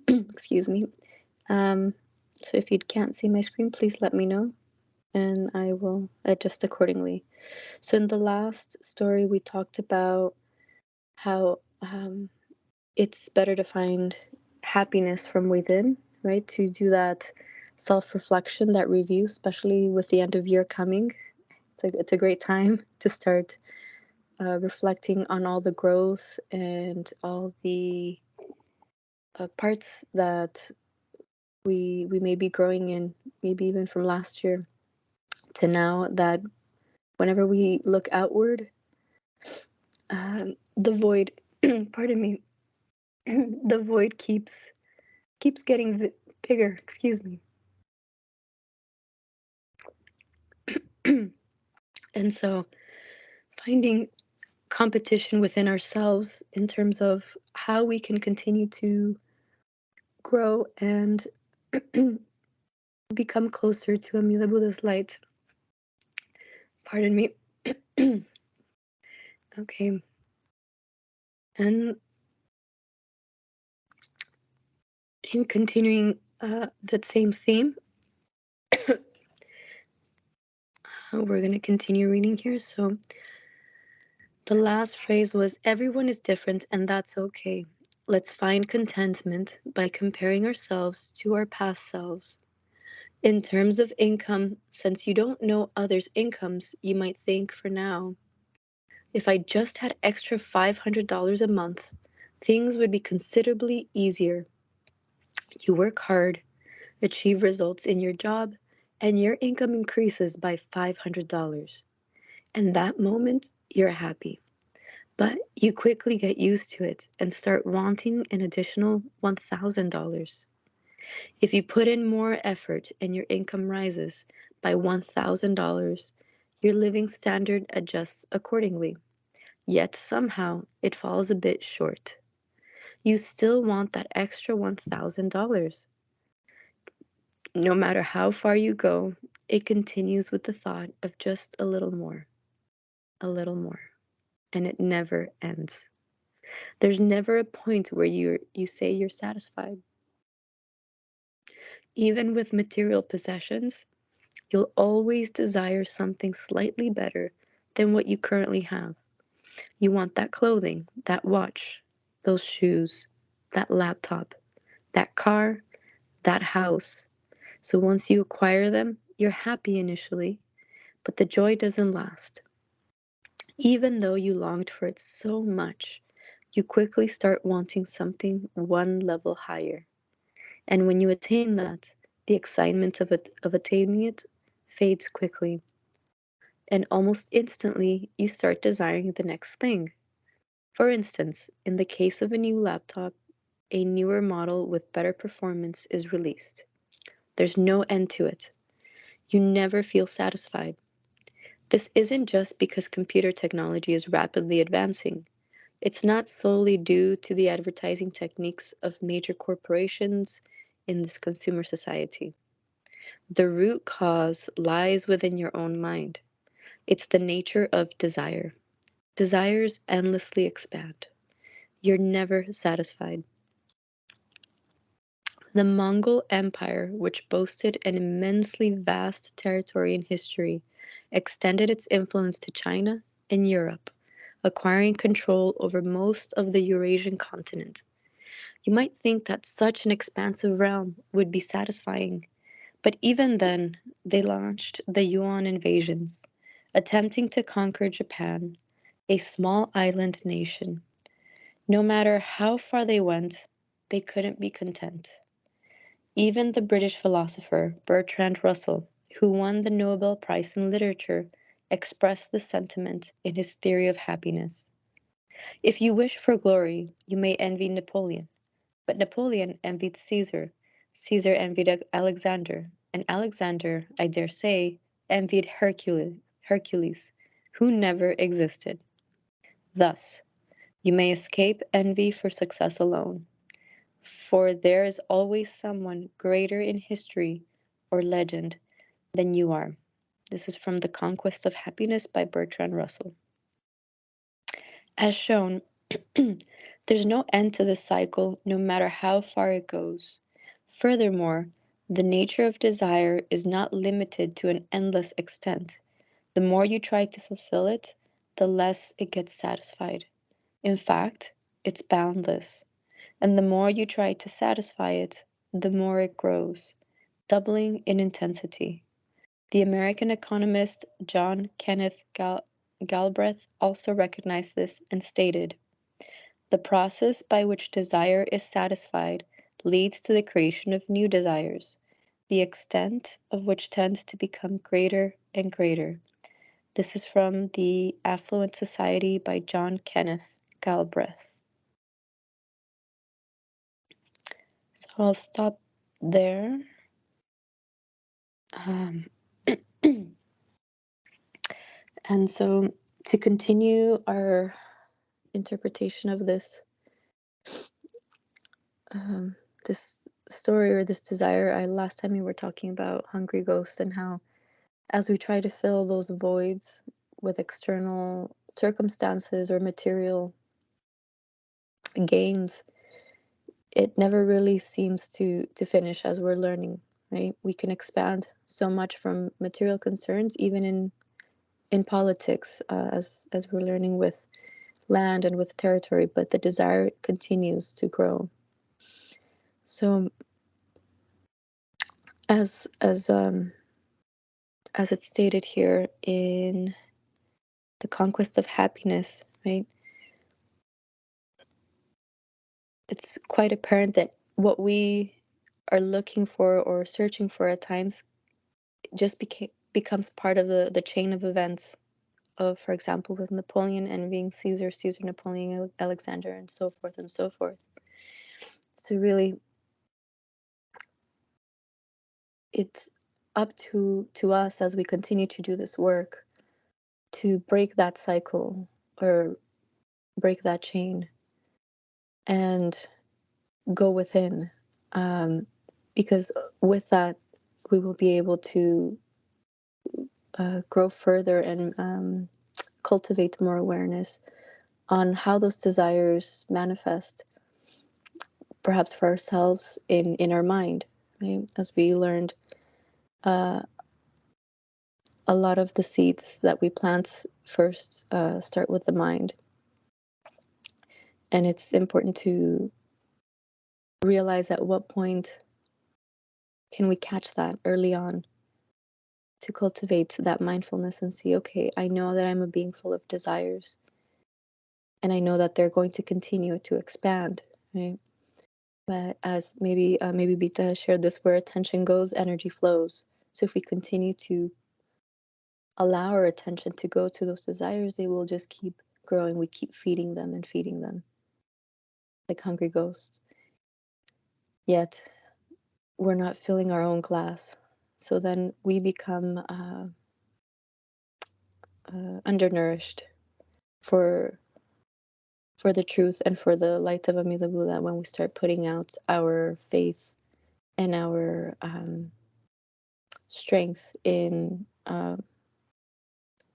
Excuse me. So if you can't see my screen, please let me know and I will adjust accordingly. So in the last story, we talked about how it's better to find happiness from within, right? To do that self-reflection, that review, especially with the end of year coming. It's a great time to start reflecting on all the growth and all the parts that we may be growing in, maybe even from last year to now, that whenever we look outward, the void, pardon me, the void keeps getting bigger. Excuse me. And so finding competition within ourselves in terms of how we can continue to grow and become closer to Amila Buddha's light. Pardon me. Okay. And in continuing that same theme, we're going to continue reading here. So the last phrase was, everyone is different and that's okay. Let's find contentment by comparing ourselves to our past selves. In terms of income, since you don't know others' incomes, you might think for now, if I just had extra $500 a month, things would be considerably easier. You work hard, achieve results in your job, and your income increases by $500. And that moment, you're happy. But you quickly get used to it and start wanting an additional $1,000. If you put in more effort and your income rises by $1,000, your living standard adjusts accordingly. Yet somehow it falls a bit short. You still want that extra $1,000. No matter how far you go, it continues with the thought of just a little more, and it never ends. There's never a point where you say you're satisfied. Even with material possessions, you'll always desire something slightly better than what you currently have. You want that clothing, that watch, those shoes, that laptop, that car, that house. So once you acquire them, you're happy initially, but the joy doesn't last. Even though you longed for it so much, you quickly start wanting something one level higher. And when you attain that, the excitement of attaining it fades quickly. And almost instantly, you start desiring the next thing. For instance, in the case of a new laptop, a newer model with better performance is released. There's no end to it. You never feel satisfied. This isn't just because computer technology is rapidly advancing. It's not solely due to the advertising techniques of major corporations in this consumer society. The root cause lies within your own mind. It's the nature of desire. Desires endlessly expand. You're never satisfied. The Mongol Empire, which boasted an immensely vast territory in history, extended its influence to China and Europe, acquiring control over most of the Eurasian continent. You might think that such an expansive realm would be satisfying, but even then, they launched the Yuan invasions, attempting to conquer Japan, a small island nation. No matter how far they went, they couldn't be content. Even the British philosopher Bertrand Russell, who won the Nobel Prize in Literature, expressed this sentiment in his theory of happiness. If you wish for glory, you may envy Napoleon, but Napoleon envied Caesar, Caesar envied Alexander, and Alexander, I dare say, envied Hercules, who never existed. Thus, you may escape envy for success alone, for there is always someone greater in history or legend than you are. This is from The Conquest of Happiness by Bertrand Russell. As shown, There's no end to this cycle, no matter how far it goes. Furthermore, the nature of desire is not limited to an endless extent. The more you try to fulfill it, the less it gets satisfied. In fact, it's boundless. And the more you try to satisfy it, the more it grows, doubling in intensity. The American economist John Kenneth Galbraith also recognized this and stated, "The process by which desire is satisfied leads to the creation of new desires, the extent of which tends to become greater and greater." This is from The Affluent Society by John Kenneth Galbraith. So I'll stop there. Um, and so to continue our interpretation of um, this story or this desire, last time we were talking about hungry ghosts and how as we try to fill those voids with external circumstances or material gains, it never really seems to finish as we're learning, right? We can expand so much from material concerns, even in politics, as we're learning with land and with territory, but the desire continues to grow. So as as um as it's stated here in The Conquest of Happiness, right? It's quite apparent that what we are looking for or searching for at times just becomes part of the chain of events of, for example, with Napoleon envying Caesar, Caesar Napoleon Alexander, and so forth and so forth. So really, it's up to us as we continue to do this work to break that cycle or break that chain and go within, because with that we will be able to grow further and cultivate more awareness on how those desires manifest, perhaps for ourselves in our mind, right? As we learned, uh, a lot of the seeds that we plant first start with the mind, and it's important to realize at what point can we catch that early on to cultivate that mindfulness and see, okay, I know that I'm a being full of desires, and I know that they're going to continue to expand, right? But as maybe Bita shared this, where attention goes, energy flows. So if we continue to allow our attention to go to those desires, they will just keep growing. We keep feeding them and feeding them like hungry ghosts. Yet we're not filling our own glass. So then we become undernourished for the truth and for the light of Amida Buddha when we start putting out our faith and our strength in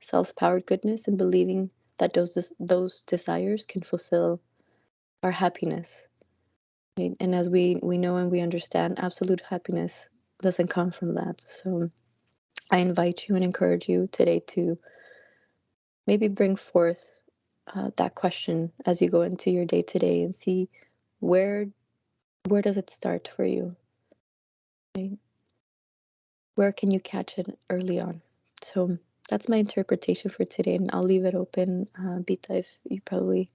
self-powered goodness and believing that those desires can fulfill our happiness, right? And as we know and we understand, absolute happiness doesn't come from that. So I invite you and encourage you today to maybe bring forth that question as you go into your day today and see where does it start for you, right? Where can you catch it early on? So that's my interpretation for today, and I'll leave it open. Bita, if you probably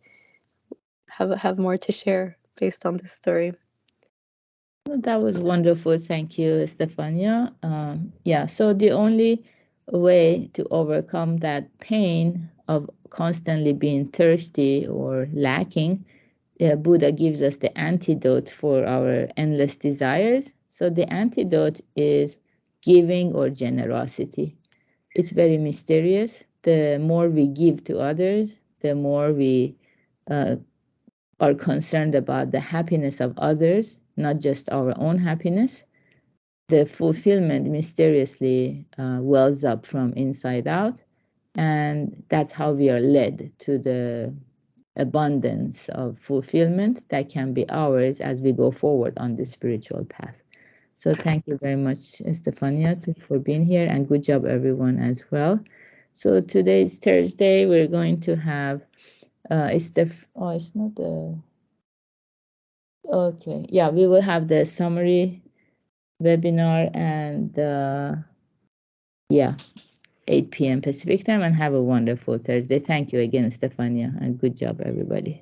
have more to share based on this story. That was wonderful. Thank you, Stefania. Yeah, so the only way to overcome that pain of constantly being thirsty or lacking, Buddha gives us the antidote for our endless desires. So the antidote is giving or generosity. It's very mysterious. The more we give to others, the more we uh, are concerned about the happiness of others, not just our own happiness. The fulfillment mysteriously wells up from inside out. And that's how we are led to the abundance of fulfillment that can be ours as we go forward on the spiritual path. So thank you very much, Stefania, for being here, and good job, everyone, as well. So today's Thursday. We're going to have oh, it's not the okay. Yeah, we will have the summary webinar and yeah, 8 p.m. Pacific time, and have a wonderful Thursday. Thank you again, Stefania, and good job, everybody.